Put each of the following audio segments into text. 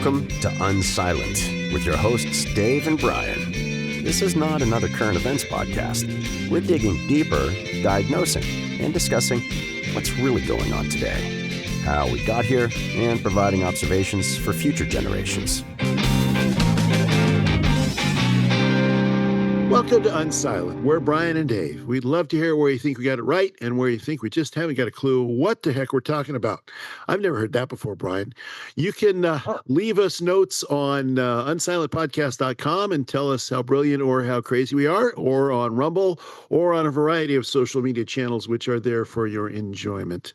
Welcome to Unsilent with your hosts Dave and Brian. This is not another current events podcast. We're digging deeper, diagnosing, and discussing what's really going on today, how we got here, and providing observations for future generations. Welcome to Unsilent. We're Brian and Dave. We'd love to hear where you think we got it right and where you think we just haven't got a clue what the heck we're talking about. I've never heard that before, Brian. You can leave us notes on unsilentpodcast.com and tell us how brilliant or how crazy we are, or on Rumble, or on a variety of social media channels which are there for your enjoyment.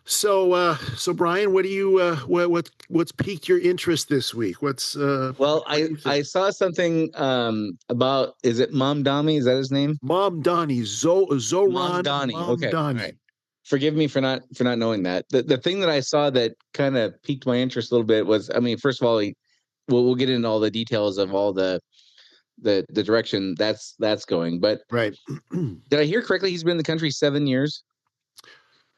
So Brian, what do you what's piqued your interest this week? I saw something about, is it Mamdani? Is that his name? Mamdani, Zohran Mamdani. Okay. Mamdani. All right. Forgive me for not knowing that. The thing that I saw that kind of piqued my interest a little bit was, I mean, first of all, we'll get into all the details of all the direction that's going. But right. Did I hear correctly? He's been in the country 7 years.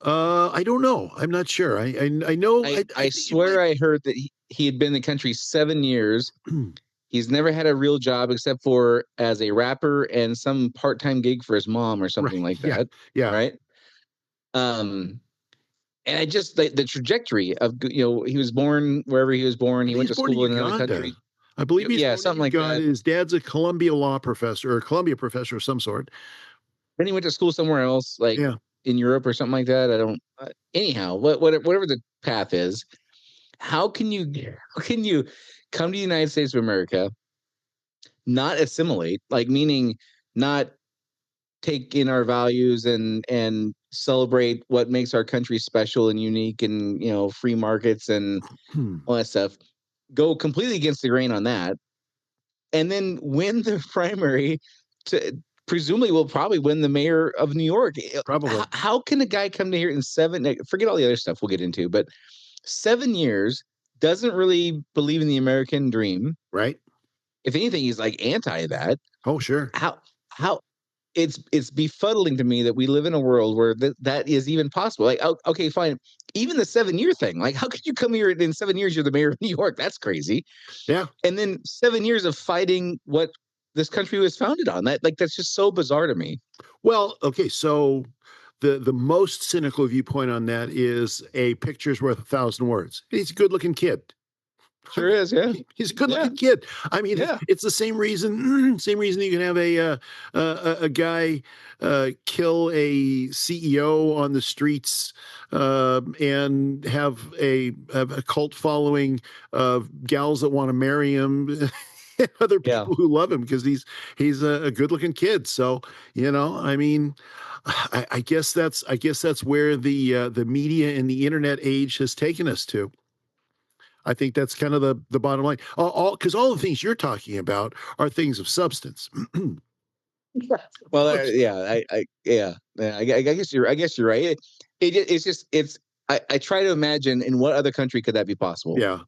I don't know. I'm not sure. I know. I swear I heard that he had been in the country 7 years. He's never had a real job except for as a rapper and some part-time gig for his mom or something like that. Yeah. Right. And I just the trajectory of, he was born wherever he was born. He went to school in another country. I believe he's something like that. His dad's a Columbia professor of some sort. Then he went to school somewhere else, in Europe or something like that. I don't. Anyhow, whatever the path is, how can you come to the United States of America, not assimilate, meaning not take in our values and celebrate what makes our country special and unique, and free markets and all that stuff, go completely against the grain on that, and then win the primary to presumably will probably win the mayor of New York. Probably. How can a guy come to here in forget all the other stuff we'll get into, but 7 years, doesn't really believe in the American dream. Right. If anything, he's anti that. Oh, sure. How it's befuddling to me that we live in a world where that is even possible. Okay, fine. Even the 7 year thing, how could you come here and in 7 years you're the mayor of New York? That's crazy. Yeah. And then 7 years of fighting what this country was founded on. That's just so bizarre to me. Well, okay, so the most cynical viewpoint on that is a picture's worth 1,000 words. He's a good-looking kid. Sure is, yeah. He's a good-looking kid. I mean, it's the same reason. Same reason you can have a guy kill a CEO on the streets and have a cult following of gals that want to marry him. Other people who love him because he's a good-looking kid. So I mean, I guess that's where the media and the internet age has taken us to. I think that's kind of the bottom line. Because all the things you're talking about are things of substance. Well, I guess you're right. It's just I try to imagine in what other country could that be possible. Yeah.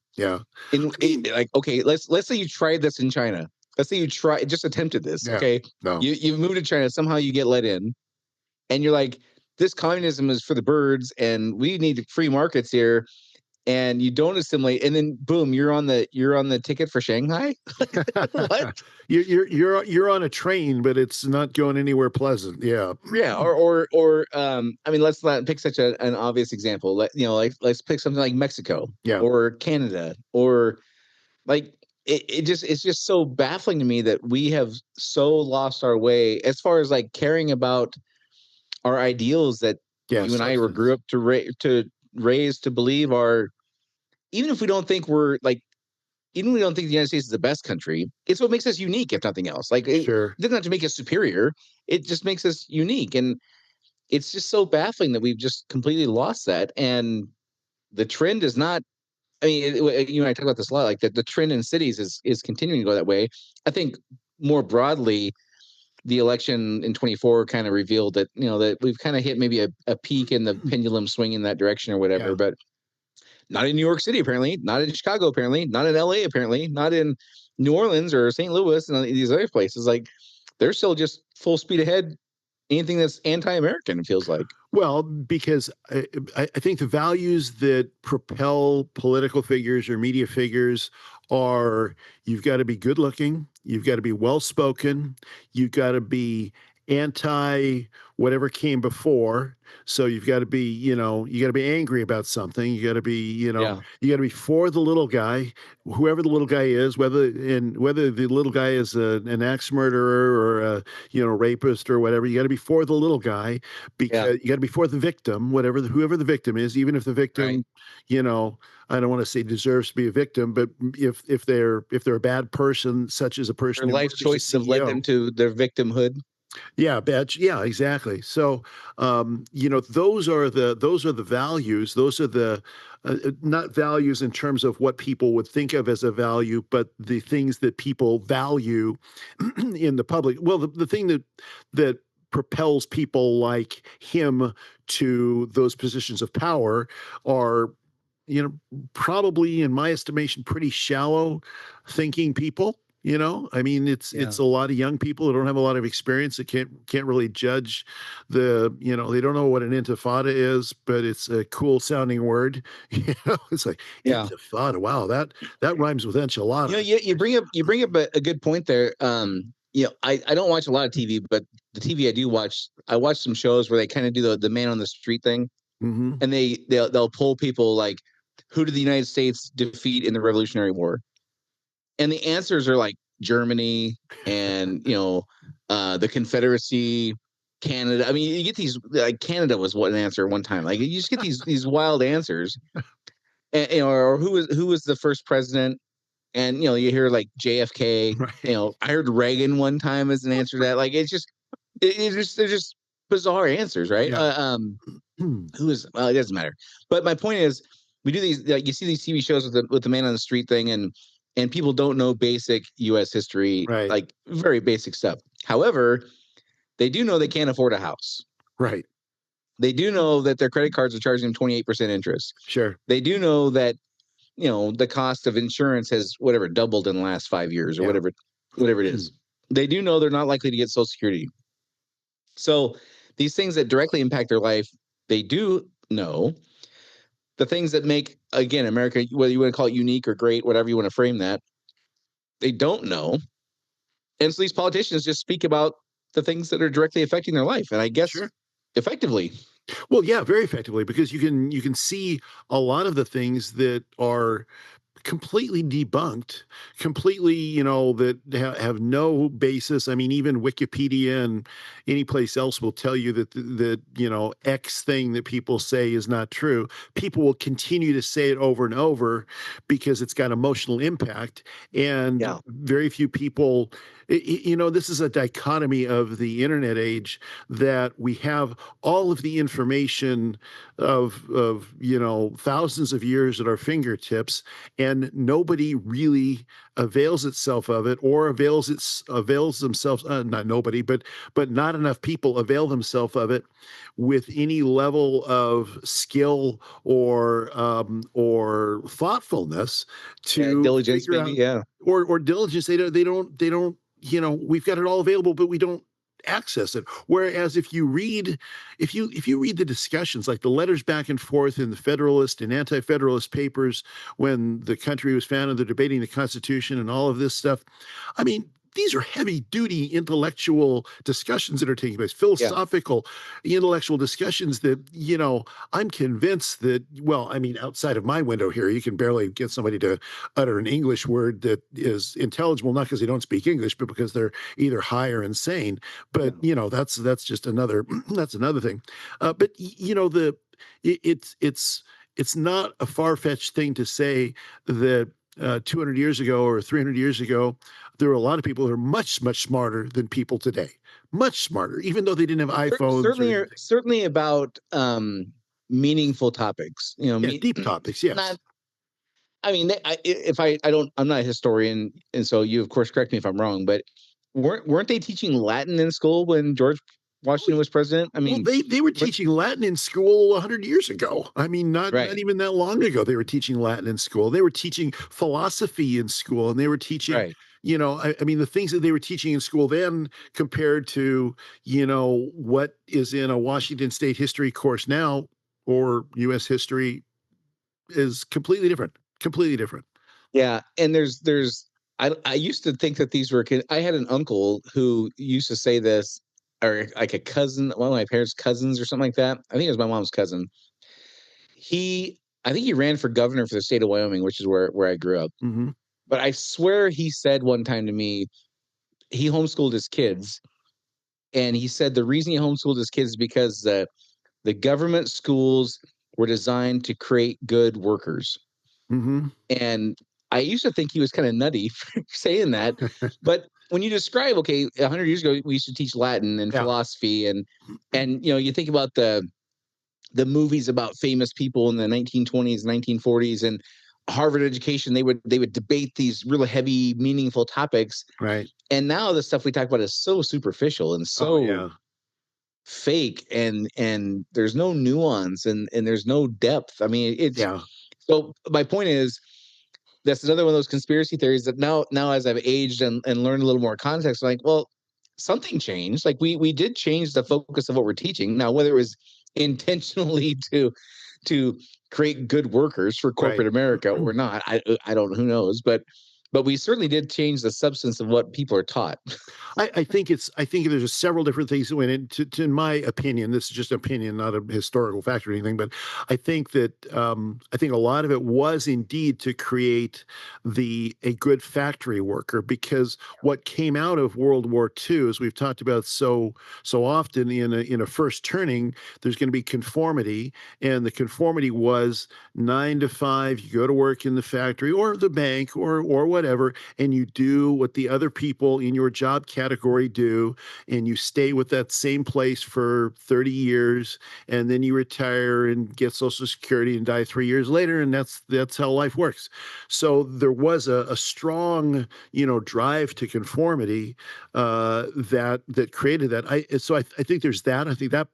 Okay, let's say you tried this in China. Let's say you just attempted this. Yeah. Okay, no. You moved to China, somehow you get let in, and you're like, this communism is for the birds, and we need free markets here, and you don't assimilate, and then boom, you're on the ticket for Shanghai. What? You're on a train, but it's not going anywhere pleasant. Yeah. Or I mean, let's not pick such an obvious example. Let's pick something like Mexico, or Canada, or it's just so baffling to me that we have so lost our way as far as caring about our ideals that you and I grew up to raise to believe are, even if we don't think we're even if we don't think the United States is the best country, it's what makes us unique, if nothing else. It doesn't have to make us superior. It just makes us unique. And it's just so baffling that we've just completely lost that. And the trend is not, I mean, you and I talk about this a lot, the trend in cities is continuing to go that way. I think more broadly, the election in 24 kind of revealed that, that we've kind of hit maybe a peak in the pendulum swing in that direction or whatever, but not in New York City, apparently, not in Chicago, apparently, not in LA, apparently, not in New Orleans or St. Louis and these other places. They're still just full speed ahead anything that's anti-American, it feels like. Well, because I think the values that propel political figures or media figures are you've got to be good looking, you've got to be well spoken, you've got to be anti whatever came before. So you've got to be, you got to be angry about something. You got to be, you got to be for the little guy, whoever the little guy is, whether the little guy is an axe murderer or a, rapist or whatever. You got to be for the little guy because you got to be for the victim, whoever the victim is, even if the victim, I don't want to say deserves to be a victim, but if they're a bad person, such as a person, their life choices have led them to their victimhood. Yeah, exactly. So, those are the values. Those are the not values in terms of what people would think of as a value, but the things that people value in the public. Well, the thing that propels people like him to those positions of power are, probably, in my estimation, pretty shallow thinking people. I mean, it's a lot of young people who don't have a lot of experience that can't really judge they don't know what an intifada is, but it's a cool sounding word. It's like intifada. Wow, that rhymes with enchilada. You bring up a good point there. I don't watch a lot of TV, but the TV I watch some shows where they kind of do the man on the street thing, and they'll poll people like, who did the United States defeat in the Revolutionary War? And the answers are like Germany and the Confederacy, Canada. I mean, you get these, like, Canada was an answer one time. Like, you just get these wild answers, and, or who was the first president, and you hear like JFK. Right. I heard Reagan one time as an answer to that. Like, they're just bizarre answers, right? Yeah. Well, it doesn't matter. But my point is, we do these. You see these TV shows with the man on the street thing, and people don't know basic U.S. history, right? Like very basic stuff. However, they do know they can't afford a house. Right. They do know that their credit cards are charging them 28% interest. Sure. They do know that, the cost of insurance has doubled in the last 5 years or whatever it is. They do know they're not likely to get Social Security. So these things that directly impact their life, they do know. The things that make, again, America, whether you want to call it unique or great, whatever you want to frame that, they don't know. And so these politicians just speak about the things that are directly affecting their life. And I guess effectively. Well, yeah, very effectively, because you can see a lot of the things that are completely debunked, completely, that have no basis. I mean, even Wikipedia and any place else will tell you that X thing that people say is not true. People will continue to say it over and over because it's got emotional impact, and very few people. This is a dichotomy of the internet age, that we have all of the information of thousands of years at our fingertips, and nobody really avails itself of it, or avails themselves. Not nobody, but not enough people avail themselves of it with any level of skill or thoughtfulness to diligence, maybe, or diligence. They don't. We've got it all available, but we don't access it. Whereas if you read the discussions, like the letters back and forth in the Federalist and Anti-Federalist papers when the country was founded, they're debating the Constitution and all of this stuff. I mean, these are heavy-duty intellectual discussions that are taking place, philosophical, intellectual discussions that, I'm convinced that, well, I mean, outside of my window here, you can barely get somebody to utter an English word that is intelligible, not because they don't speak English, but because they're either high or insane. But, that's just another thing. But, it's not a far-fetched thing to say that 200 years ago or 300 years ago, there were a lot of people who are much, much smarter than people today. Much smarter, even though they didn't have iPhones. Certainly about meaningful topics. Deep topics. Yes. I'm not a historian, and so you, of course, correct me if I'm wrong, but weren't they teaching Latin in school when George Washington was president? I mean, they were teaching Latin in school 100 years ago. I mean, not even that long ago. They were teaching Latin in school. They were teaching philosophy in school, and they were teaching, I mean, the things that they were teaching in school then compared to, what is in a Washington State history course now or U.S. history is completely different. Completely different. Yeah, and I used to think that these were I had an uncle who used to say this, or like a cousin, one of my parents' cousins or something like that. I think it was my mom's cousin. I think he ran for governor for the state of Wyoming, which is where I grew up. Mm-hmm. But I swear he said one time to me, he homeschooled his kids, and he said the reason he homeschooled his kids is because the government schools were designed to create good workers. Mm-hmm. And I used to think he was kind of nutty for saying that. But when you describe, okay, 100 years ago, we used to teach Latin and philosophy, and you think about the movies about famous people in the 1920s, 1940s, and Harvard education, they would debate these really heavy, meaningful topics. Right. And now the stuff we talk about is so superficial and so fake, and there's no nuance and there's no depth. I mean, so my point is, that's another one of those conspiracy theories that now as I've aged and learned a little more context, I'm like, well, something changed. Like we did change the focus of what we're teaching. Now, whether it was intentionally to create good workers for corporate America or not, I don't know, who knows, but we certainly did change the substance of what people are taught. I think there's just several different things that went into, in my opinion. This is just an opinion, not a historical fact or anything. But I think that I think a lot of it was indeed to create a good factory worker, because what came out of World War II, as we've talked about so often in a first turning, there's going to be conformity, and the conformity was 9 to 5. You go to work in the factory or the bank or whatever, and you do what the other people in your job category do, and you stay with that same place for 30 years, and then you retire and get Social Security and die 3 years later, and that's how life works. So there was a strong, drive to conformity that created that. I think there's that. I think that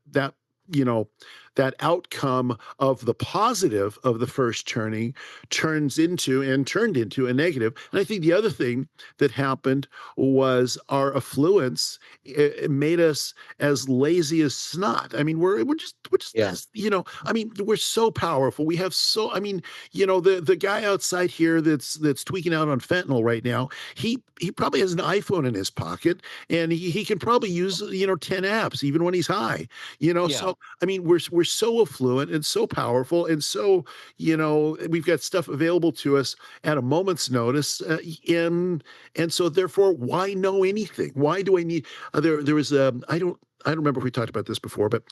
that outcome of the positive of the first turning turned into a negative. And I think the other thing that happened was our affluence. It made us as lazy as snot. I mean, we're just I mean, we're so powerful. We have the guy outside here that's tweaking out on fentanyl right now, he probably has an iPhone in his pocket, and he can probably use 10 apps even when he's high. So I mean, we're so affluent and so powerful, and so we've got stuff available to us at a moment's notice, and so therefore, why know anything? Why do I need? There was I don't remember if we talked about this before, but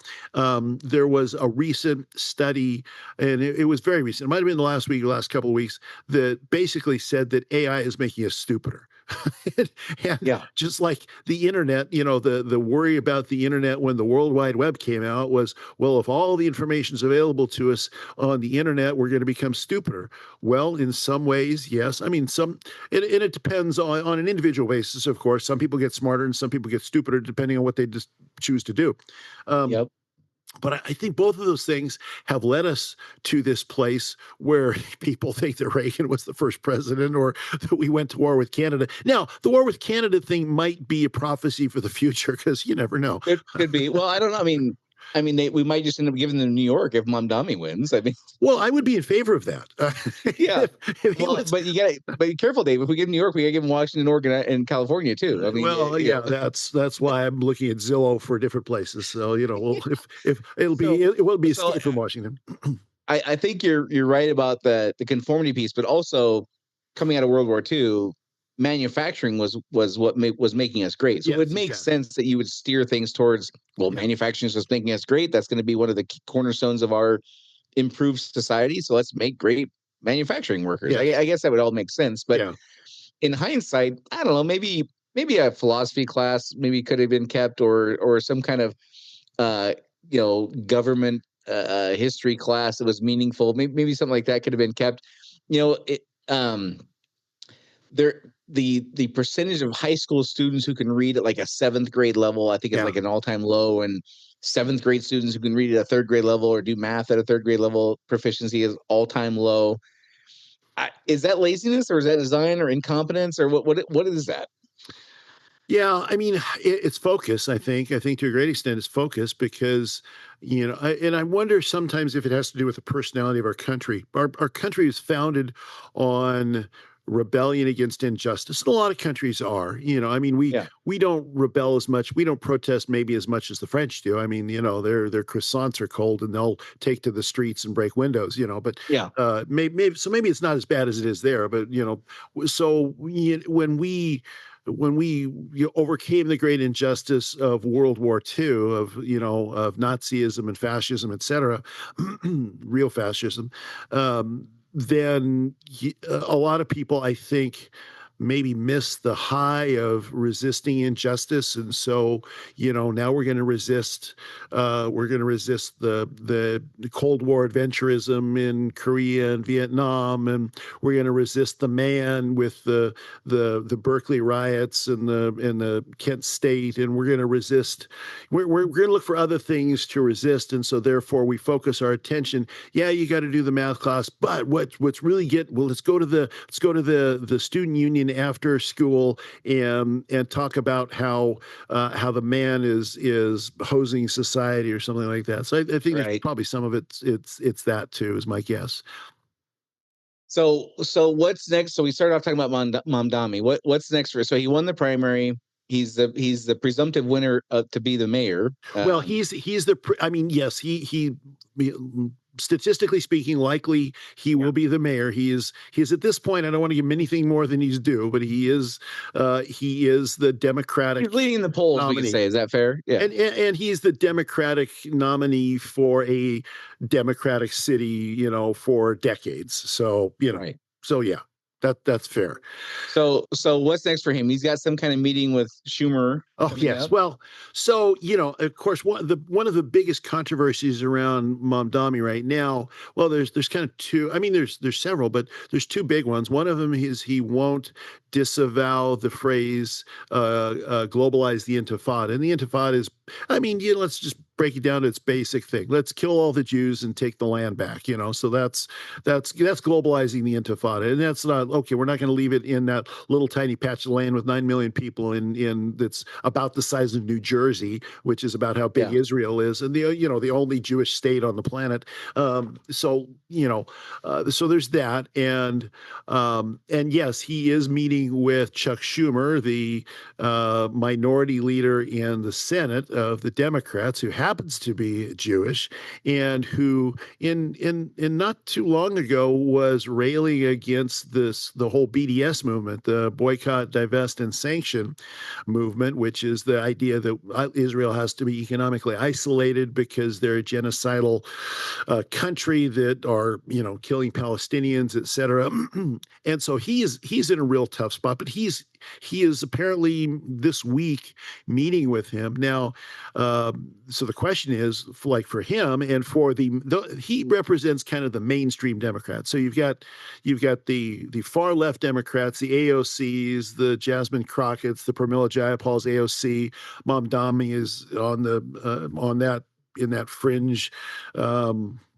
there was a recent study, and it was very recent. It might have been the last week, last couple of weeks, that basically said that AI is making us stupider. and just like the internet, the worry about the internet when the World Wide Web came out was, well, if all the information is available to us on the internet, we're going to become stupider. Well, in some ways, yes. I mean, it depends on an individual basis, of course. Some people get smarter and some people get stupider depending on what they just choose to do. But I think both of those things have led us to this place where people think that Reagan was the first president, or that we went to war with Canada. Now, the war with Canada thing might be a prophecy for the future, because you never know. It could be. Well, I don't know. I mean, we might just end up giving them New York if Mamdani wins. I mean, well, I would be in favor of that. But but be careful, Dave. If we give New York, we got to give them Washington, Oregon, and California too. I mean, that's why I'm looking at Zillow for different places. So if it will be escape from Washington. I think you're right about the conformity piece, but also coming out of World War II, manufacturing was what was making us great. So it would make sense that you would steer things towards, manufacturing is what's making us great. That's going to be one of the cornerstones of our improved society. So let's make great manufacturing workers. I guess that would all make sense. But in hindsight, I don't know, maybe a philosophy class maybe could have been kept, or some kind of government history class that was meaningful. Maybe something like that could have been kept. The percentage of high school students who can read at like a 7th grade level, I think is like an all-time low, and 7th grade students who can read at a 3rd grade level or do math at a 3rd grade level proficiency is all-time low. is that laziness, or is that design, or incompetence, or what is that? Yeah, I mean, it's focus. I think to a great extent, it's focus because, and I wonder sometimes if it has to do with the personality of our country. Our country is founded on rebellion against injustice, and a lot of countries are. I mean, we don't rebel as much, we don't protest maybe as much as the French do. I mean, their croissants are cold and they'll take to the streets and break windows. But maybe it's not as bad as it is there. But so when we overcame the great injustice of World War II, of Nazism and fascism, etc., real fascism, then a lot of people, I think, maybe miss the high of resisting injustice, and so now we're going to resist. The Cold War adventurism in Korea and Vietnam, and we're going to resist the man with the Berkeley riots and the Kent State, and we're going to resist. We're going to look for other things to resist, and so therefore we focus our attention. Yeah, you got to do the math class, but what's really let's go to the student union after school and talk about how the man is hosing society or something like that. So I think there's probably some of it's that too, is my guess. So what's next? So we started off talking about Mamdani. What's next for? So he won the primary. He's the presumptive winner to be the mayor. Well, I mean, yes, he statistically speaking, likely he will be the mayor. He is at this point, I don't want to give him anything more than he's due, but he is the Democratic. He's leading the polls, nominee. We can say. Is that fair? Yeah. And he's the Democratic nominee for a Democratic city, for decades. So, right. So yeah. That's fair. So what's next for him? He's got some kind of meeting with Schumer. Oh yes. Up. Well, so of course, one of the biggest controversies around Mamdani right now. Well, there's kind of two. I mean, there's several, but there's two big ones. One of them is he won't disavow the phrase "globalize the Intifada," and the Intifada is, I mean, let's just break it down to its basic thing. Let's kill all the Jews and take the land back. So that's globalizing the Intifada, and that's not okay. We're not going to leave it in that little tiny patch of land with 9 million people in that's about the size of New Jersey, which is about how big Israel is, and the only Jewish state on the planet. So there's that, and yes, he is meeting with Chuck Schumer, the minority leader in the Senate of the Democrats, who happens to be Jewish, and who in not too long ago was railing against the whole BDS movement, the boycott, divest, and sanction movement, which is the idea that Israel has to be economically isolated because they're a genocidal country that are killing Palestinians, etc. And so he's in a real tough spot, but he is apparently this week meeting with him now. So the question is, for him and for he represents kind of the mainstream Democrats. So you've got the far left Democrats, the AOCs, the Jasmine Crockett's, the Pramila Jayapal's AOC. Mamdani is on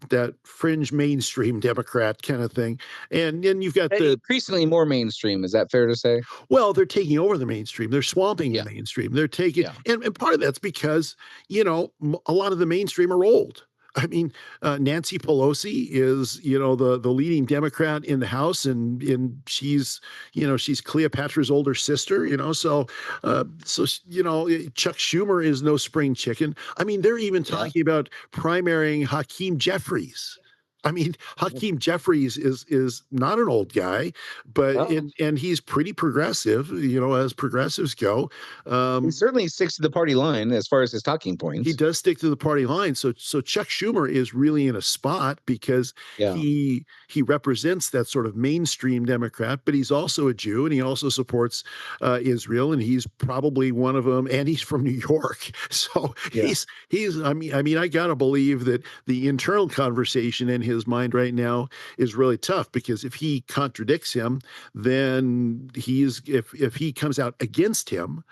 that fringe mainstream Democrat kind of thing. And then you've got increasingly more mainstream. Is that fair to say? Well, they're taking over the mainstream. They're swamping the mainstream. They're taking, and part of that's because, a lot of the mainstream are old. I mean, Nancy Pelosi is, the leading Democrat in the House, and she's Cleopatra's older sister, so Chuck Schumer is no spring chicken. I mean, they're even talking about primarying Hakeem Jeffries. I mean, Hakeem Jeffries is not an old guy, but and he's pretty progressive, as progressives go. He certainly sticks to the party line as far as his talking points. He does stick to the party line. So Chuck Schumer is really in a spot because he represents that sort of mainstream Democrat, but he's also a Jew and he also supports Israel, and he's probably one of them, and he's from New York. So he's I mean, I gotta believe that the internal conversation in his mind right now is really tough, because if he contradicts him, then if he comes out against him,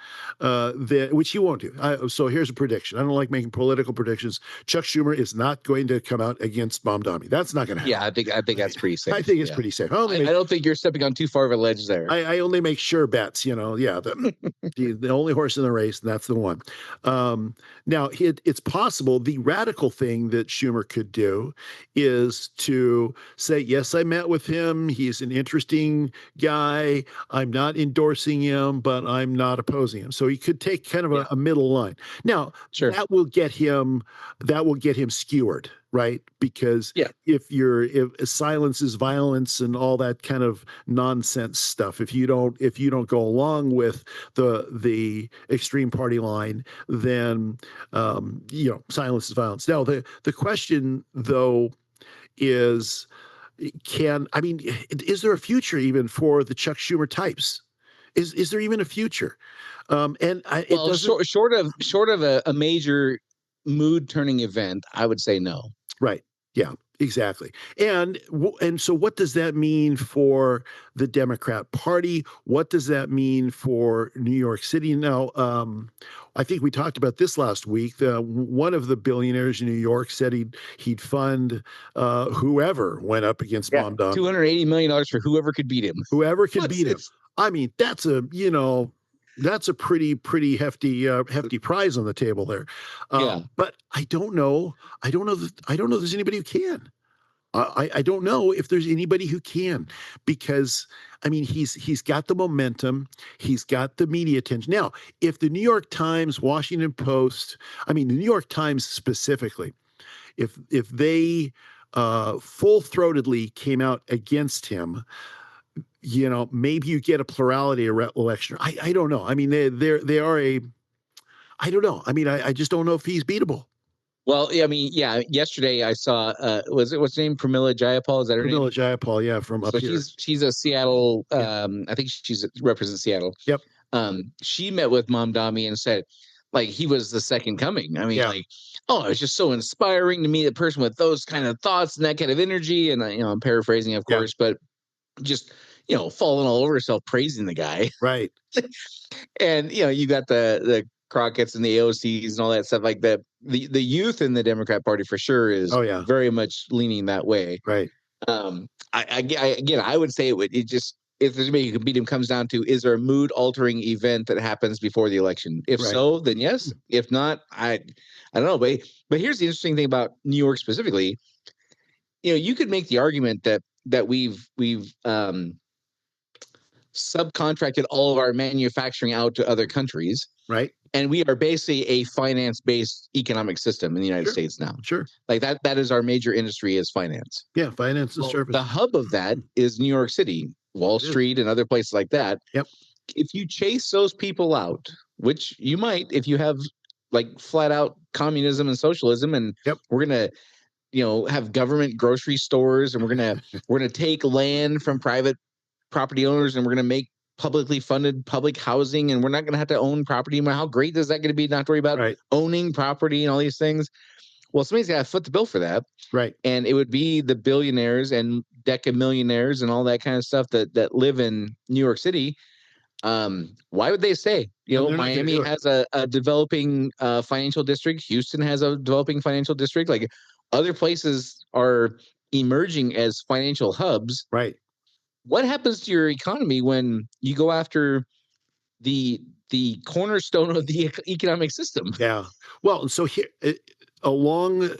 which he won't do. So here's a prediction. I don't like making political predictions. Chuck Schumer is not going to come out against Mamdani. That's not going to happen. Yeah, I think that's pretty safe. I think it's pretty safe. I don't think you're stepping on too far of a ledge there. I only make sure bets, the only horse in the race, and that's the one. Now, it's possible the radical thing that Schumer could do is to say, yes, I met with him. He's an interesting guy. I'm not endorsing him, but I'm not opposing him. So he could take kind of a middle line. Now, that will get him skewered, right? Because if silence is violence and all that kind of nonsense stuff, if you don't go along with the extreme party line, then silence is violence. Now the question though is, is there a future even for the Chuck Schumer types? Is there even a future? Short of a major mood turning event, I would say no. Right. Yeah, exactly. And so what does that mean for the Democrat Party? What does that mean for New York City? Now, I think we talked about this last week. One of the billionaires in New York said he'd fund whoever went up against Mamdani. $280 million for whoever could beat him. Whoever could beat him. I mean, that's a pretty hefty prize on the table there. But I don't know if there's anybody who can. I don't know if there's anybody who can, because he's got the momentum, he's got the media attention. Now, if the New York Times, Washington Post, the New York Times specifically, if they full-throatedly came out against him, maybe you get a plurality election. I don't know. They are I don't know. I just don't know if he's beatable. Well, yesterday I saw, what's her name? Pramila Jayapal, is that her name? Pramila Jayapal, from up here. She's a Seattle, I think she represents Seattle. Yep. She met with Mamdani and said, he was the second coming. It was just so inspiring to meet a person with those kind of thoughts and that kind of energy. And, I'm paraphrasing, of course, but just, falling all over herself, praising the guy. Right. And, you got the Crockett's and the AOCs and all that stuff like that. The youth in the Democrat Party for sure is very much leaning that way. Right. I would say it just, if there's anybody who can beat him, comes down to, is there a mood altering event that happens before the election? If so, then yes. If not, I don't know. But here's the interesting thing about New York specifically. You could make the argument that we've subcontracted all of our manufacturing out to other countries. Right. And we are basically a finance-based economic system in the United States now. Sure. That is our major industry, is finance. Yeah, finance is service. The hub of that is New York City, Wall Street, and other places like that. Yep. If you chase those people out, which you might if you have flat out communism and socialism, and we're gonna have government grocery stores, and we're gonna take land from private property owners, and we're gonna make publicly funded public housing, and we're not going to have to own property. How great is that going to be? Not to worry about owning property and all these things. Well, somebody's got to foot the bill for that. Right. And it would be the billionaires and decamillionaires and all that kind of stuff that live in New York City. Why would they stay? Miami has a developing financial district. Houston has a developing financial district. Other places are emerging as financial hubs. Right. What happens to your economy when you go after the cornerstone of the economic system? Yeah. Well, so here, along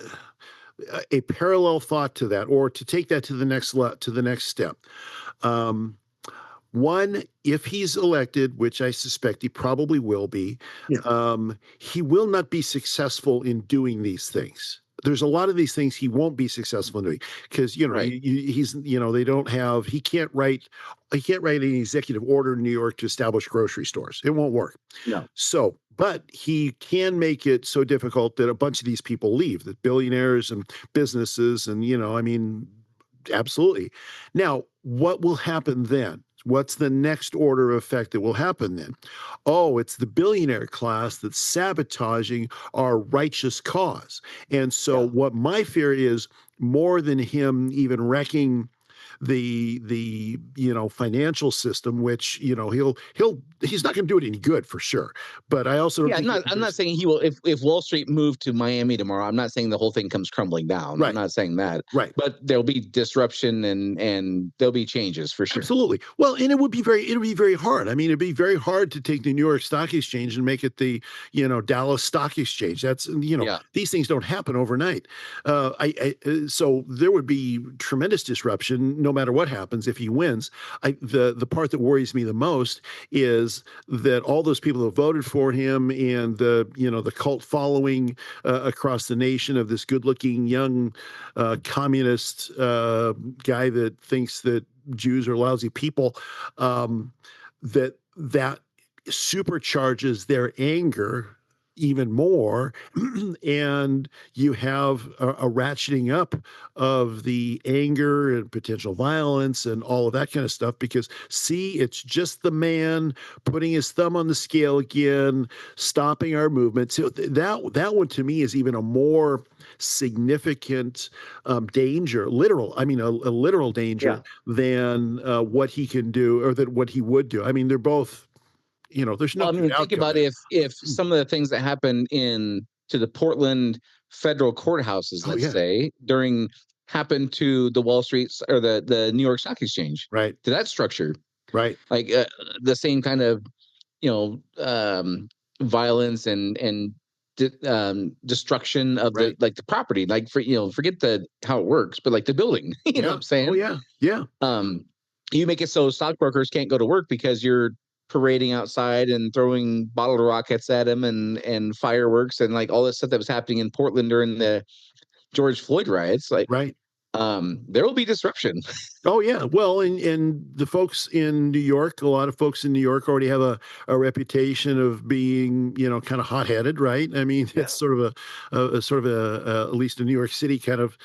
a parallel thought to that, or to take that to the next step. One, if he's elected, which I suspect he probably will be, he will not be successful in doing these things. There's a lot of these things he won't be successful in doing, because he can't write an executive order in New York to establish grocery stores. It won't work. No. So, but he can make it so difficult that a bunch of these people leave, that billionaires and businesses, and absolutely. Now, what will happen then? What's the next order of effect that will happen then? Oh, it's the billionaire class that's sabotaging our righteous cause. And so what my fear is more than him even wrecking the financial system, which he's not going to do it any good for sure. But I also don't think I'm not saying he will. If Wall Street moved to Miami tomorrow, I'm not saying the whole thing comes crumbling down. Right. I'm not saying that. Right. But there'll be disruption and there'll be changes for sure. Absolutely. Well, and it would be very hard. I mean, it'd be very hard to take the New York Stock Exchange and make it the Dallas Stock Exchange. That's these things don't happen overnight. So there would be tremendous disruption no matter what happens if he wins. The part that worries me the most is that all those people who voted for him and the cult following across the nation of this good-looking young communist guy that thinks that Jews are lousy people, that supercharges their anger even more, and you have a ratcheting up of the anger and potential violence and all of that kind of stuff, because it's just the man putting his thumb on the scale again, stopping our movement. So that one to me is even a more significant danger, a literal danger than what he can do, or that what he would do. I mean, they're both, there's no. Think about if some of the things that happen to the Portland federal courthouses, let's say, happened to the Wall Street or the New York Stock Exchange, right? To that structure, right? Like the same kind of violence and destruction of the property, like forget how it works, but like the building, you know what I'm saying? Oh yeah. You make it so stockbrokers can't go to work because you're parading outside and throwing bottle rockets at them and fireworks and like all this stuff that was happening in Portland during the George Floyd riots. Like, there will be disruption. Oh yeah. Well, and the folks in New York, a lot of folks in New York already have a reputation of being, kind of hot-headed, right? I mean, it's sort of a at least a New York City kind of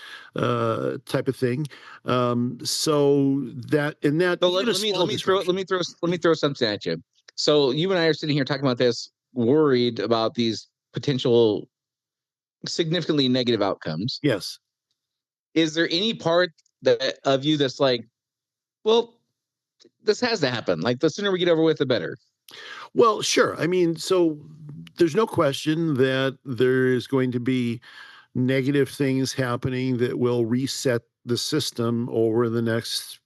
type of thing. So that. So let me throw something at you. So you and I are sitting here talking about this, worried about these potential significantly negative outcomes. Yes. Is there any part of you that's like, well, this has to happen? Like, the sooner we get over with, the better. Well, sure. I mean, so there's no question that there is going to be negative things happening that will reset the system over the next,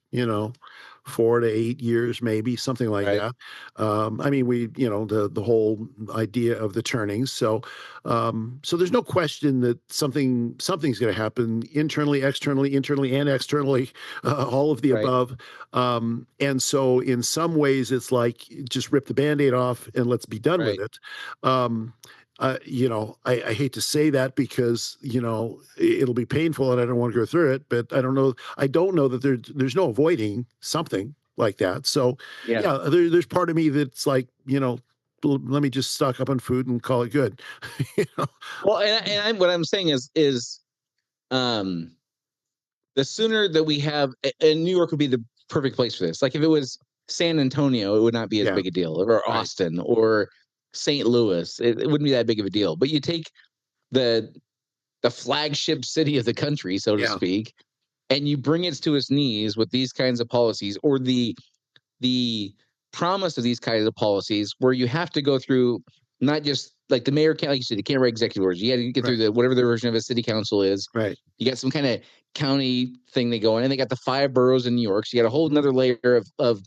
4 to 8 years, maybe something like that. I mean, the whole idea of the turnings. So there's no question that something's going to happen internally, externally, and externally, all of the above. And so in some ways it's like, just rip the Band-Aid off and let's be done with it. I hate to say that because, it'll be painful and I don't want to go through it, but I don't know that there's no avoiding something like that. So there's part of me that's like, let me just stock up on food and call it good. Well, and what I'm saying is, the sooner that we have, and New York would be the perfect place for this. Like if it was San Antonio, it would not be as big a deal, or Austin, or St. Louis, it wouldn't be that big of a deal. But you take the flagship city of the country, so to speak, and you bring it to its knees with these kinds of policies, or the promise of these kinds of policies, where you have to go through not just like the mayor can't, like you said, you can't write executive orders. You got to get through whatever the version of a city council is. Right. You got some kind of county thing they go in, and they got the 5 boroughs in New York. So you got a whole another layer of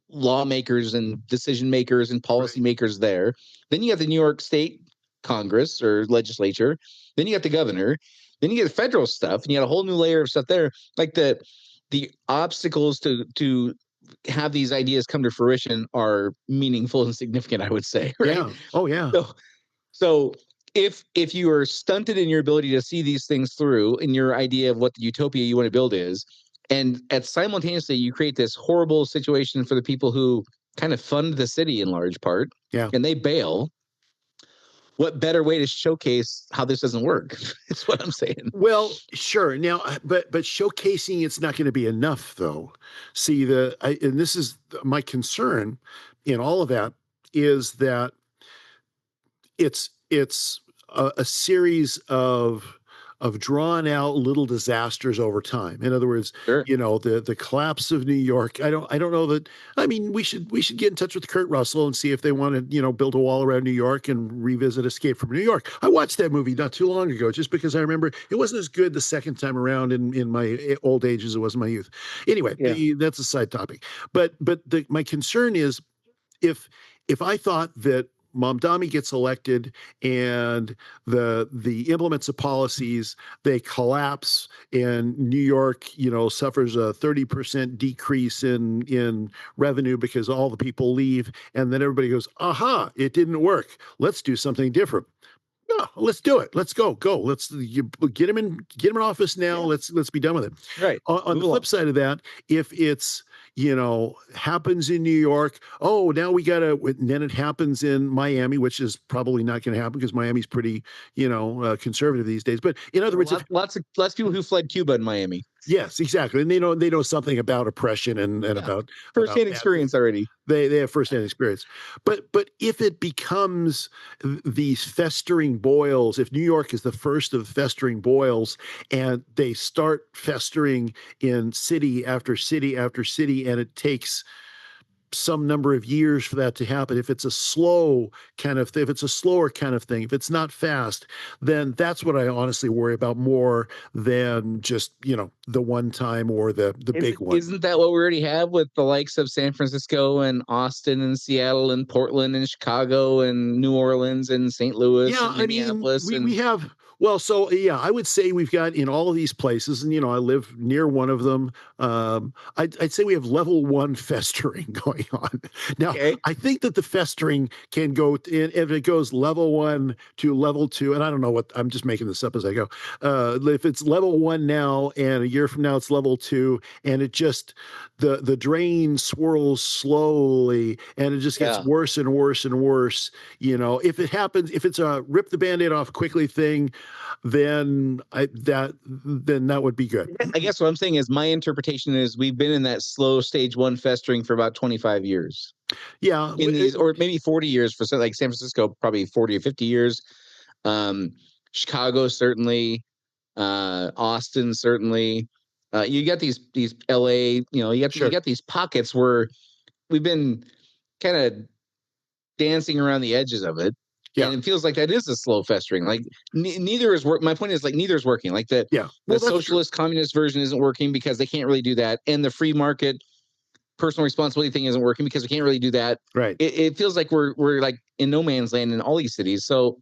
lawmakers and decision makers and policy makers there. Then you got the New York State Congress or legislature. Then you got the governor. Then you get the federal stuff, and you got a whole new layer of stuff there. Like the obstacles to have these ideas come to fruition are meaningful and significant, I would say. Right? Yeah. Oh yeah. So if you are stunted in your ability to see these things through, in your idea of what the utopia you want to build is, and simultaneously you create this horrible situation for the people who kind of fund the city in large part, and they bail, what better way to showcase how this doesn't work? It's what I'm saying. Well, sure. Now, but showcasing it's not going to be enough, though. See, and this is my concern in all of that, is that it's a series of of drawn out little disasters over time. In other words, Sure. The collapse of New York. I don't know that. I mean, we should get in touch with Kurt Russell and see if they want to build a wall around New York and revisit Escape from New York. I watched that movie not too long ago, just because I remember it wasn't as good the second time around in my old age as it was in my youth. Anyway, that's a side topic. But my concern is if I thought that Mamdani gets elected and the implements of policies, they collapse, and New York, suffers a 30% decrease in revenue because all the people leave, and then everybody goes, aha, it didn't work. Let's do something different. No, let's do it. Let's go. Let's get him in office now. Yeah. Let's be done with it. Right. On the flip side of that, if it's happens in New York, now we gotta. Then it happens in Miami, which is probably not going to happen because Miami's pretty conservative these days. But in other words, lots of people who fled Cuba in Miami. Yes, exactly, and they know something about oppression and about firsthand experience already. They have firsthand experience, but if it becomes these festering boils, if New York is the first of festering boils, and they start festering in city after city after city, and it takes some number of years for that to happen. If it's a slower kind of thing, if it's not fast, then that's what I honestly worry about more than just, the one time or the big one. Isn't that what we already have with the likes of San Francisco and Austin and Seattle and Portland and Chicago and New Orleans and St. Louis and Minneapolis? We have. Well, so I would say we've got in all of these places, and I live near one of them. I'd say we have level 1 festering going on. Now, okay. I think that the festering can go if it goes level 1 to level 2, and I don't know what, I'm just making this up as I go. If it's level 1 now, and a year from now it's level 2, and it just the drain swirls slowly, and it just gets worse and worse and worse. If it happens, if it's a rip the Band-Aid off quickly thing, then that would be good. I guess what I'm saying is my interpretation is we've been in that slow stage 1 festering for about 25 years. Yeah. Or maybe 40 years for like San Francisco, probably 40 or 50 years. Chicago, certainly. Austin, certainly. You got these LA, you got these pockets where we've been kind of dancing around the edges of it. Yeah. And it feels like that is a slow festering. Like neither is work. My point is, like, neither is working. Like the socialist communist version isn't working because they can't really do that. And the free market personal responsibility thing isn't working because we can't really do that. Right. It feels like we're like in no man's land in all these cities. So,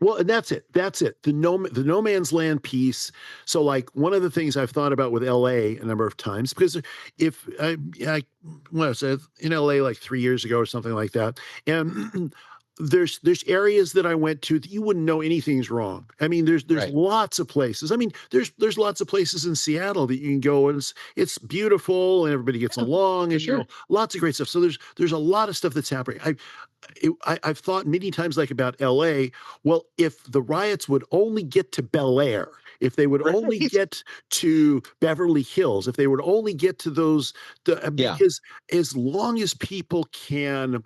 well, and that's it. The no man's land piece. So, like, one of the things I've thought about with LA a number of times, because if I was in LA like 3 years ago or something like that, and there's areas that I went to that you wouldn't know anything's wrong. I mean, there's lots of places. I mean, there's lots of places in Seattle that you can go, and it's beautiful and everybody gets along, and lots of great stuff. So there's a lot of stuff that's happening. I've thought many times, like, about LA. Well, if the riots would only get to Bel Air, if they would only get to Beverly Hills, if they would only get to those, because as long as people can,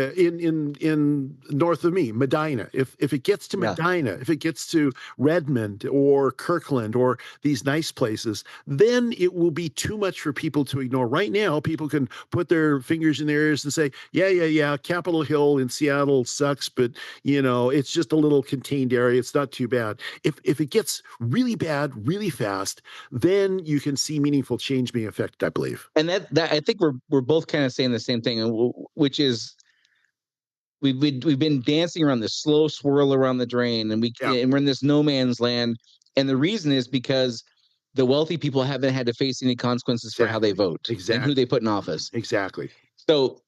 in north of me, Medina, if it gets to Medina, if it gets to Redmond or Kirkland or these nice places, then it will be too much for people to ignore. Right now, people can put their fingers in their ears and say, yeah, Capitol Hill in Seattle sucks, but it's just a little contained area. It's not too bad. If it gets really bad, really fast, then you can see meaningful change being affected, I believe. And that I think we're both kind of saying the same thing, which is we've been dancing around this slow swirl around the drain, and we're in this no man's land. And the reason is because the wealthy people haven't had to face any consequences for how they vote and who they put in office. Exactly. So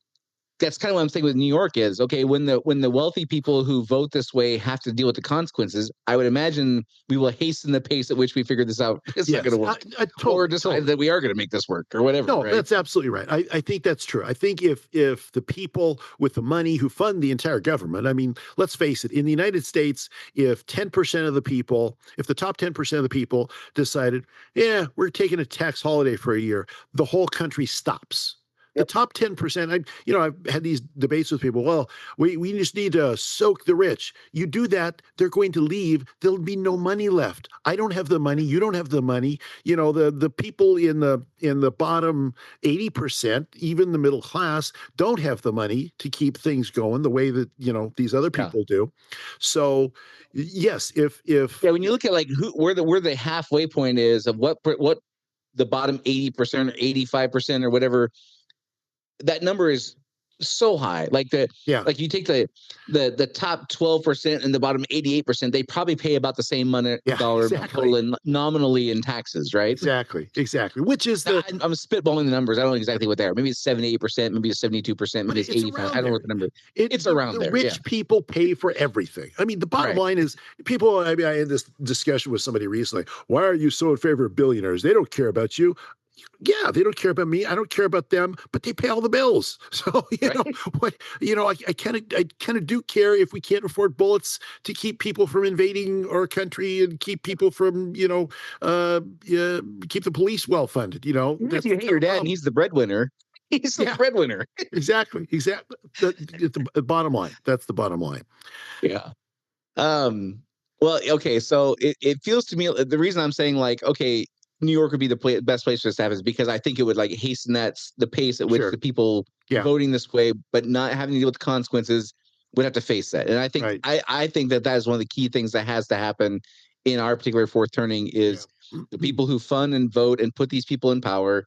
that's kind of what I'm saying with New York is, okay, when the wealthy people who vote this way have to deal with the consequences, I would imagine we will hasten the pace at which we figure this out. It's not going to work. Or decide that we are going to make this work or whatever. No, that's absolutely right. I think that's true. I think if the people with the money who fund the entire government, I mean, let's face it, in the United States, if 10% of the people, if the top 10% of the people decided, we're taking a tax holiday for a year, the whole country stops. the top 10%. I've had these debates with people. Well, we just need to soak the rich. You do that, they're going to leave. There'll be no money left. I don't have the money. You don't have the money. The people in the bottom 80%, even the middle class, don't have the money to keep things going the way that these other people do. So yes, if when you look at like where the halfway point is of what the bottom 80% or 85% or whatever, that number is so high. Like like you take the top 12% and the bottom 88%, they probably pay about the same dollar total and nominally in taxes, right? Exactly. Which is I'm spitballing the numbers. I don't know exactly what they are. Maybe it's 78%, maybe it's 72%, maybe it's 85%. I don't know what the number. It's around there. The rich people pay for everything. I mean, the bottom line is people. I had this discussion with somebody recently. Why are you so in favor of billionaires? They don't care about you. Yeah, they don't care about me. I don't care about them, but they pay all the bills. So I kind of do care if we can't afford bullets to keep people from invading our country and keep people from keep the police well funded. If you hate your dad and he's the breadwinner, he's the breadwinner. Exactly. The bottom line. That's the bottom line. Yeah. Well, okay. So it feels to me the reason I'm saying like okay. New York would be the best place for this to happen is because I think it would like hasten the pace at which the people voting this way, but not having to deal with the consequences would have to face that. And I think I think that is one of the key things that has to happen in our particular fourth turning is the people who fund and vote and put these people in power.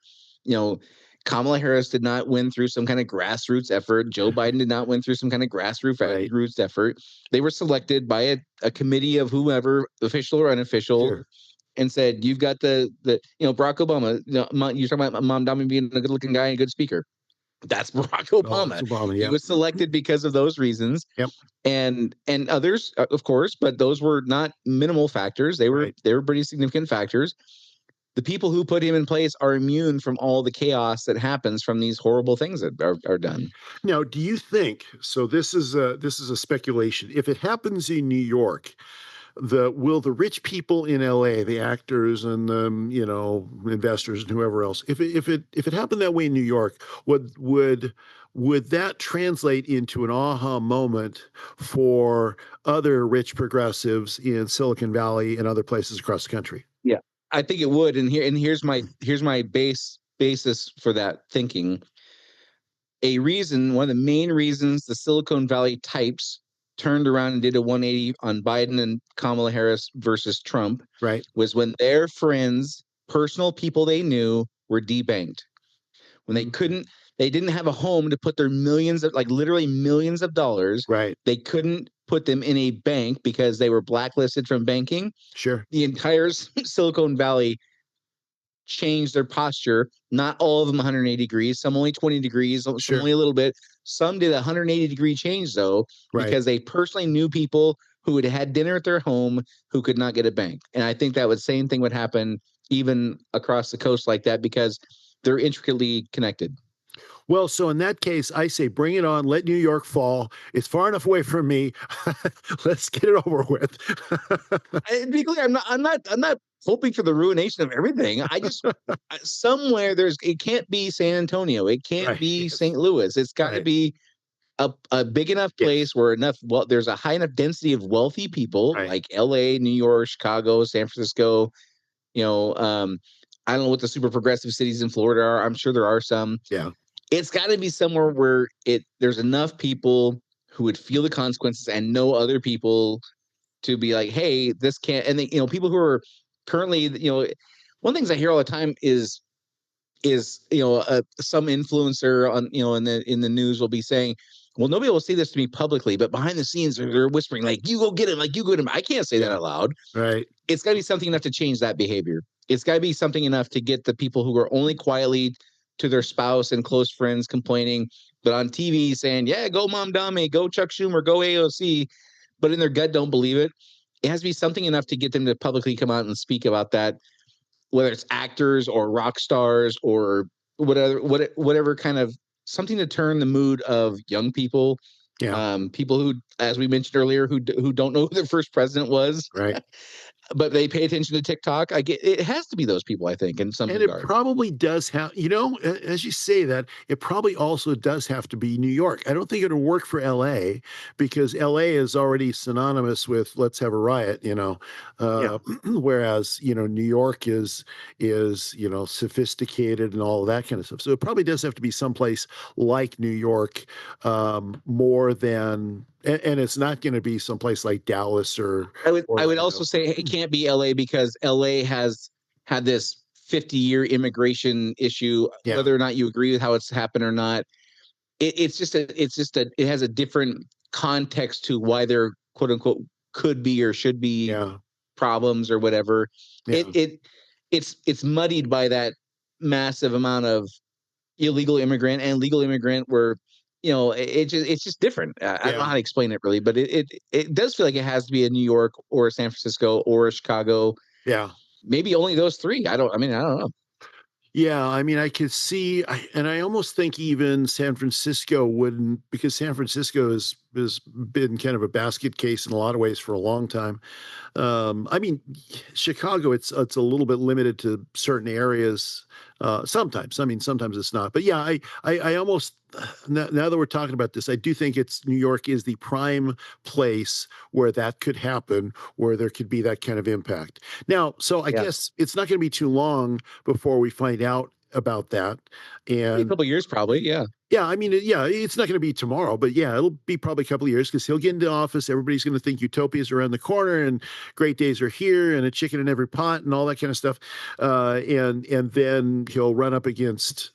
Kamala Harris did not win through some kind of grassroots effort. Joe Biden did not win through some kind of grassroots effort. They were selected by a committee of whomever, official or unofficial. Sure. And said, you've got the Barack Obama. You're talking about Mamdani being a good-looking guy and a good speaker. That's Barack Obama. He was selected because of those reasons. Yep. And others, of course, but those were not minimal factors. They were pretty significant factors. The people who put him in place are immune from all the chaos that happens from these horrible things that are done. Now, do you think so? This is a speculation. If it happens in New York, will the rich people in LA, the actors and the investors and whoever else, if it happened that way in New York, would that translate into an aha moment for other rich progressives in Silicon Valley and other places across the country? Yeah, I think it would. And here's my basis for that thinking. One of the main reasons the Silicon Valley types turned around and did a 180 on Biden and Kamala Harris versus Trump was when their friends, personal people they knew were debanked. When they didn't have a home to put their literally millions of dollars. Right. They couldn't put them in a bank because they were blacklisted from banking. Sure. The entire Silicon Valley changed their posture. Not all of them 180 degrees, some only 20 degrees, some only a little bit. Some did a 180-degree change, though, because they personally knew people who had dinner at their home who could not get a bank. And I think that same thing would happen even across the coast like that because they're intricately connected. Well, so in that case, I say bring it on. Let New York fall. It's far enough away from me. Let's get it over with. And be clear, I'm not hoping for the ruination of everything. I just somewhere it can't be San Antonio. It can't be St. Louis. It's got to be a big enough place where there's a high enough density of wealthy people like LA, New York, Chicago, San Francisco. I don't know what the super progressive cities in Florida are. I'm sure there are some. Yeah. It's got to be somewhere where there's enough people who would feel the consequences and know other people to be like, hey, this can't. And people who are currently, one of the things I hear all the time is some influencer on in the news will be saying, well, nobody will say this to me publicly, but behind the scenes they're whispering like, you go get him, like you go get him. I can't say that out loud. Right. It's got to be something enough to change that behavior. It's got to be something enough to get the people who are only quietly to their spouse and close friends complaining, but on TV saying, yeah, go Mamdani, go Chuck Schumer, go AOC, but in their gut don't believe it. It has to be something enough to get them to publicly come out and speak about that, whether it's actors or rock stars or whatever kind of something to turn the mood of young people. Yeah. People who, as we mentioned earlier, who don't know who their first president was. Right. but they pay attention to TikTok. I get it has to be those people, I think, in some regard. It probably does have, as you say that, it probably also does have to be New York. I don't think it'll work for LA because LA is already synonymous with let's have a riot, whereas, New York is, sophisticated and all of that kind of stuff. So it probably does have to be someplace like New York, more than, and it's not going to be someplace like Dallas or. I would also say it can't be LA because LA has had this 50-year immigration issue, whether or not you agree with how it's happened or not. It has a different context to why there quote unquote could be or should be problems or whatever. It's muddied by that massive amount of illegal immigrant and legal immigrant where it's just different. I don't know how to explain it really, but it does feel like it has to be a New York or a San Francisco or a Chicago. Yeah. Maybe only those three. I don't know. Yeah, I mean, I could see, and I almost think even San Francisco wouldn't, because San Francisco has been kind of a basket case in a lot of ways for a long time. I mean, Chicago, it's a little bit limited to certain areas. Sometimes, I mean, sometimes it's not. But yeah, I almost, now that we're talking about this, I do think New York is the prime place where that could happen, where there could be that kind of impact. Now, so I guess it's not going to be too long before we find out about that. And a couple of years, probably. Yeah. Yeah, I mean, it's not going to be tomorrow, but it'll be probably a couple of years because he'll get into office. Everybody's going to think utopia's around the corner and great days are here and a chicken in every pot and all that kind of stuff. And then he'll run up against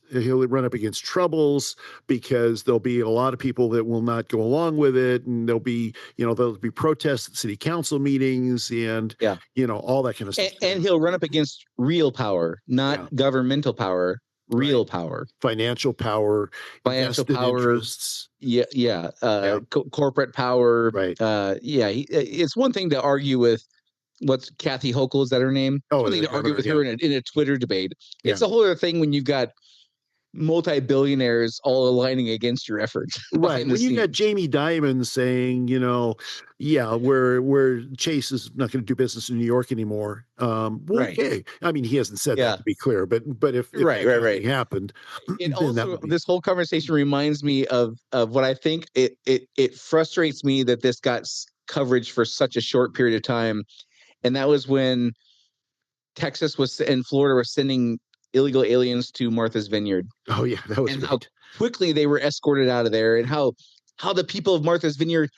troubles because there'll be a lot of people that will not go along with it, and there'll be protests at city council meetings and all that kind of stuff. And he'll run up against real power, not governmental power. Real power, financial power, interests. Corporate power. Right. It's one thing to argue with what's Kathy Hochul, is that her name? Oh, it's one thing to argue with her in a Twitter debate. It's a whole other thing when you've got multi-billionaires all aligning against your efforts. Right. When you got Jamie Dimon saying, where Chase is not going to do business in New York anymore. Okay. I mean, he hasn't said that, to be clear, but if that happened. And also, this whole conversation reminds me of what I think it frustrates me that this got coverage for such a short period of time. And that was when Texas and Florida were sending illegal aliens to Martha's Vineyard. Oh yeah, that was and great. How quickly they were escorted out of there, and how the people of Martha's Vineyard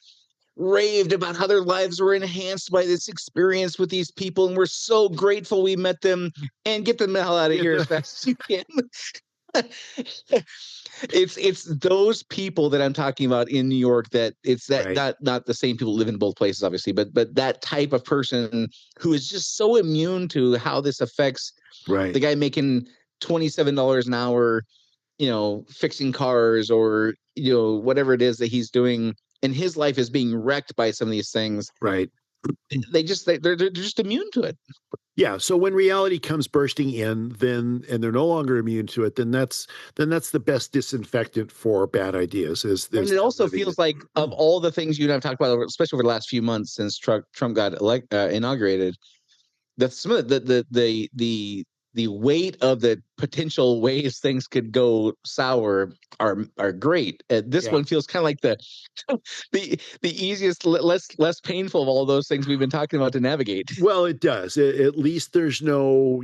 raved about how their lives were enhanced by this experience with these people, and we're so grateful we met them, and get them the hell out of here as fast as you can. It's those people that I'm talking about in New York, that it's that not the same people who live in both places, obviously, but that type of person who is just so immune to how this affects the guy making $27 an hour, fixing cars or, whatever it is that he's doing, and his life is being wrecked by some of these things. Right. They're just immune to it. Yeah. So when reality comes bursting in, and they're no longer immune to it, then that's the best disinfectant for bad ideas. And it also feels like, of all the things you and I've talked about, especially over the last few months since Trump got inaugurated, that some of the weight of the potential ways things could go sour are great. This one feels kind of like the easiest, less painful of all those things we've been talking about to navigate. Well, it does. At least there's no,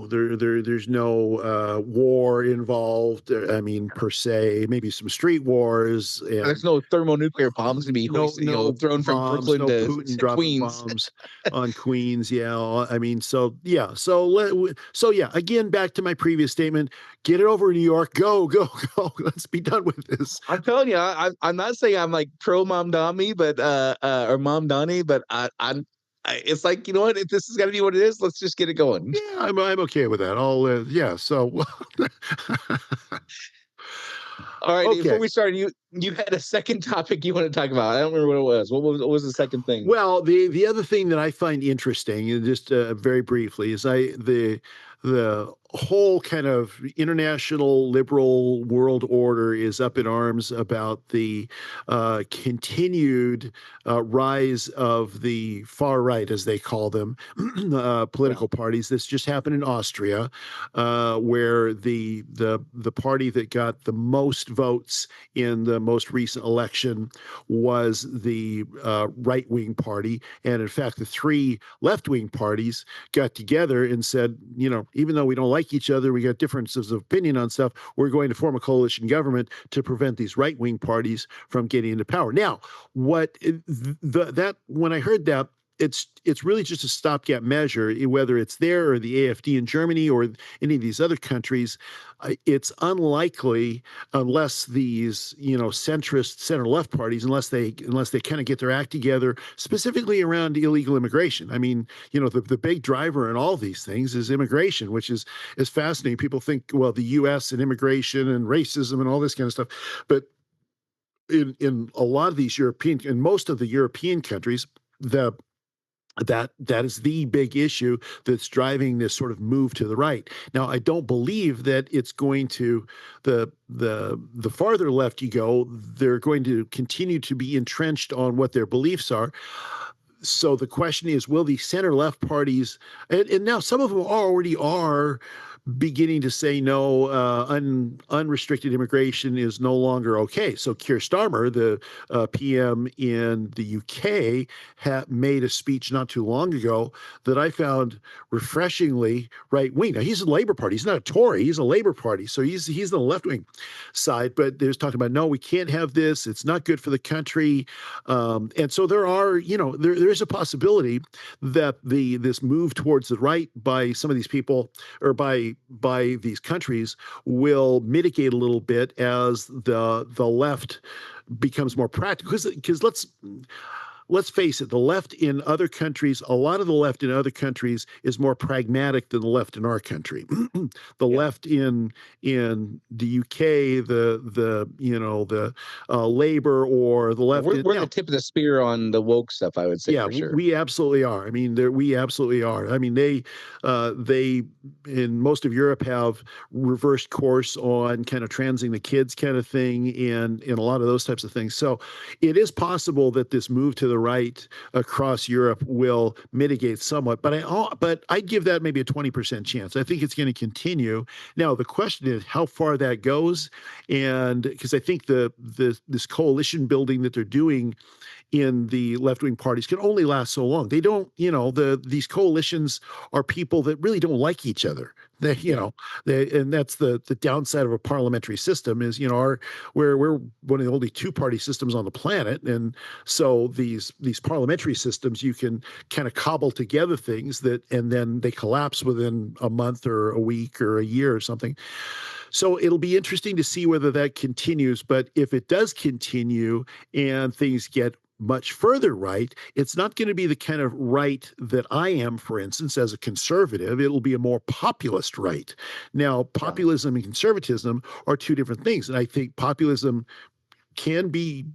there's no war involved. I mean, per se, maybe some street wars. And there's no thermonuclear bombs to be thrown from Brooklyn to Putin dropping Queens. bombs on Queens. Yeah, I mean, so again, back to my previous statement. Get it over in New York. Go. Let's be done with this. I'm telling you, I'm not saying I'm like pro Mamdani, but or Mamdani, but I'm. It's like, you know what? If this is got to be what it is, let's just get it going. Yeah, I'm okay with that. So. All right. Okay. Before we start, you had a second topic you want to talk about. I don't remember what it was. What was the second thing? Well, the other thing that I find interesting, and just very briefly, is the whole kind of international liberal world order is up in arms about the continued rise of the far right, as they call them, political parties. This just happened in Austria, where the party that got the most votes in the most recent election was the right-wing party. And in fact, the three left-wing parties got together and said, even though we don't like each other, we got differences of opinion on stuff, we're going to form a coalition government to prevent these right-wing parties from getting into power. Now, when I heard that, it's really just a stopgap measure, whether it's there or the AfD in Germany or any of these other countries. It's unlikely, unless these centrist center left parties, unless they kind of get their act together, specifically around illegal immigration. I mean, the big driver in all these things is immigration, which is fascinating. People think, well, the U.S. and immigration and racism and all this kind of stuff, but in a lot of these in most of the European countries, that is the big issue that's driving this sort of move to the right. Now, I don't believe that it's going to the farther left you go, they're going to continue to be entrenched on what their beliefs are. So the question is, will the center left parties, and now some of them already are beginning to say no, unrestricted immigration is no longer okay. So Keir Starmer, the PM in the UK, made a speech not too long ago that I found refreshingly right-wing. Now, he's a Labour Party. He's not a Tory. He's a Labour Party. So he's on the left-wing side. But there's talking about, no, we can't have this. It's not good for the country. And so there are, there is a possibility that this move towards the right by some of these people, or by these countries, will mitigate a little bit as the left becomes more practical. Because let's face it, the left in other countries, a lot of the left in other countries is more pragmatic than the left in our country. The left in the UK, the Labour, or the left. We're the tip of the spear on the woke stuff, I would say. Yeah, for sure. We absolutely are. I mean, we absolutely are. I mean, they in most of Europe have reversed course on kind of transing the kids kind of thing, and a lot of those types of things. So it is possible that this move to the right across Europe will mitigate somewhat, but I'd give that maybe a 20% chance. I think it's going to continue. Now, the question is how far that goes, and because I think this coalition building that they're doing in the left-wing parties can only last so long. They don't, these coalitions are people that really don't like each other. And that's the downside of a parliamentary system is, we're one of the only two-party systems on the planet. And so these parliamentary systems, you can kind of cobble together things and then they collapse within a month or a week or a year or something. So it'll be interesting to see whether that continues. But if it does continue and things get much further right, it's not going to be the kind of right that I am, for instance, as a conservative. It'll be a more populist right. Now, populism and conservatism are two different things. And I think populism can be,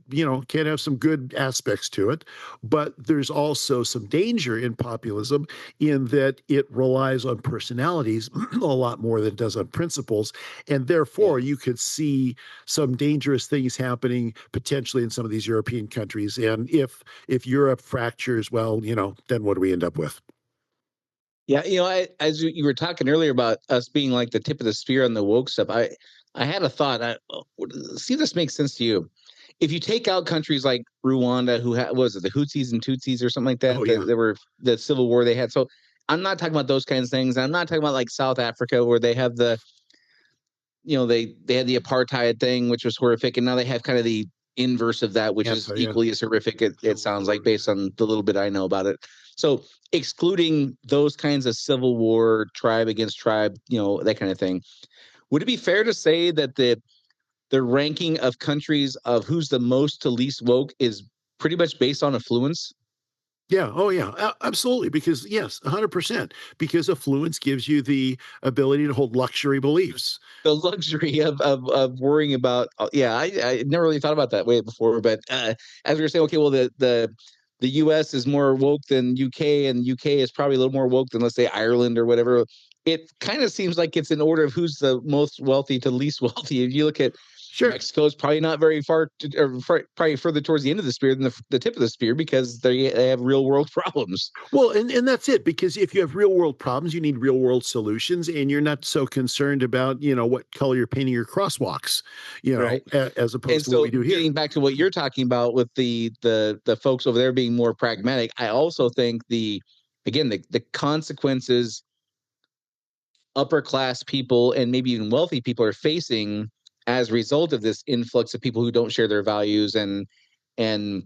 can have some good aspects to it, but there's also some danger in populism in that it relies on personalities a lot more than it does on principles. And therefore, you could see some dangerous things happening potentially in some of these European countries. And if Europe fractures, well, then what do we end up with? Yeah, as you were talking earlier about us being like the tip of the spear on the woke stuff, I had a thought. See if this makes sense to you. If you take out countries like Rwanda, who was it the Hutsis and Tutsis or something like that? They were the civil war they had. So I'm not talking about those kinds of things. I'm not talking about like South Africa, where they have they had the apartheid thing, which was horrific, and now they have kind of the inverse of that, which is equally as horrific. It sounds like, based on the little bit I know about it. So excluding those kinds of civil war, tribe against tribe, that kind of thing. Would it be fair to say that the ranking of countries of who's the most to least woke is pretty much based on affluence? Yeah. Oh, yeah. Absolutely. Because, yes, 100%. Because affluence gives you the ability to hold luxury beliefs. The luxury of worrying about. I never really thought about that way before. But as we were saying, okay, well, the U.S. is more woke than UK, and UK is probably a little more woke than, let's say, Ireland or whatever. it kind of seems like it's in order of who's the most wealthy to least wealthy. If you look at Mexico, is probably not very far, probably further towards the end of the spear than the tip of the spear, because they have real world problems. Well, and that's it, because if you have real world problems, you need real world solutions, and you're not so concerned about, what color you're painting your crosswalks, right. As opposed to what we do here. Getting back to what you're talking about with the folks over there being more pragmatic, I also think the consequences upper class people and maybe even wealthy people are facing as a result of this influx of people who don't share their values and kind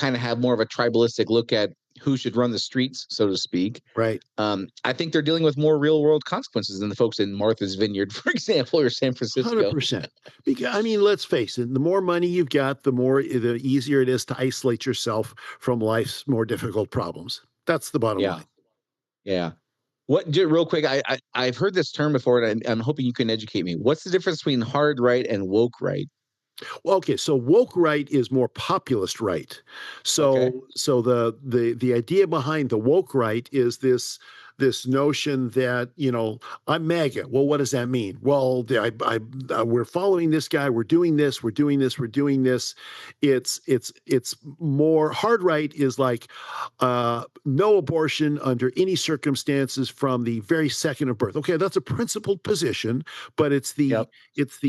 of have more of a tribalistic look at who should run the streets, so to speak. Right. I think they're dealing with more real world consequences than the folks in Martha's Vineyard, for example, or San Francisco. 100%. Because, let's face it, the more money you've got, the easier it is to isolate yourself from life's more difficult problems. That's the bottom line. Yeah. Real quick, I've heard this term before, and I'm hoping you can educate me. What's the difference between hard right and woke right? Well, okay, so woke right is more populist right. So the idea behind the woke right is this notion that, I'm MAGA. Well, what does that mean? Well, we're following this guy. We're doing this. We're doing this. We're doing this. It's more hard right is like no abortion under any circumstances from the very second of birth. Okay, that's a principled position, but it's the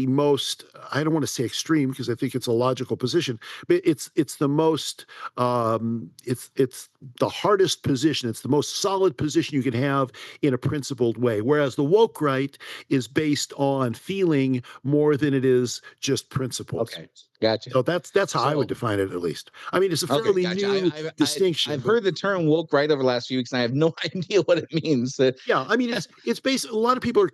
most, I don't want to say extreme, because I think it's a logical position, but it's the most it's the hardest position. It's the most solid position you can have in a principled way. Whereas the woke right is based on feeling more than it is just principles. Okay, gotcha. So that's how I would define it, at least. It's a fairly new distinction. I've heard the term woke right over the last few weeks, and I have no idea what it means. It's based. A lot of people are,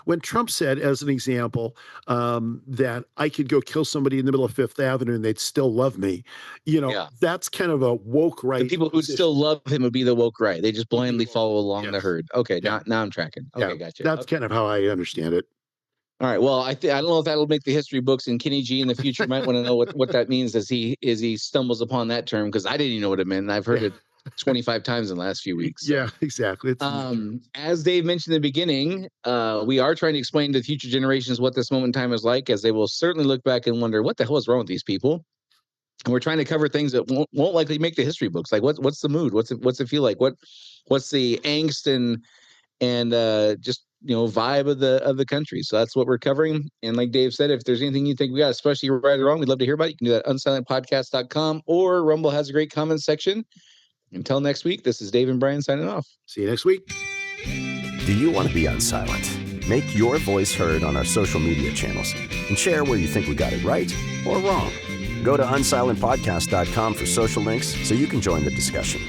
when Trump said, as an example, that I could go kill somebody in the middle of Fifth Avenue and they'd still love me. That's kind of a woke right. The people who still love him would be the woke right. They just blindly follow along the herd. Okay, now I'm tracking. Okay, gotcha. That's kind of how I understand it. All right. Well, I don't know if that'll make the history books, and Kenny G in the future might want to know what that means as he stumbles upon that term, because I didn't even know what it meant. And I've heard it 25 times in the last few weeks. So. Yeah, exactly. As Dave mentioned in the beginning, we are trying to explain to future generations what this moment in time is like, as they will certainly look back and wonder, what the hell is wrong with these people? And we're trying to cover things that won't likely make the history books. Like what's the mood? What's it feel like? What's the angst and just vibe of the country? So that's what we're covering. And like Dave said, if there's anything you think we got especially right or wrong, we'd love to hear about it. You can do that at unsilentpodcast.com, or Rumble has a great comments section. Until next week, this is Dave and Brian signing off. See you next week. Do you want to be unsilent? Make your voice heard on our social media channels and share where you think we got it right or wrong. Go to unsilentpodcast.com for social links so you can join the discussion.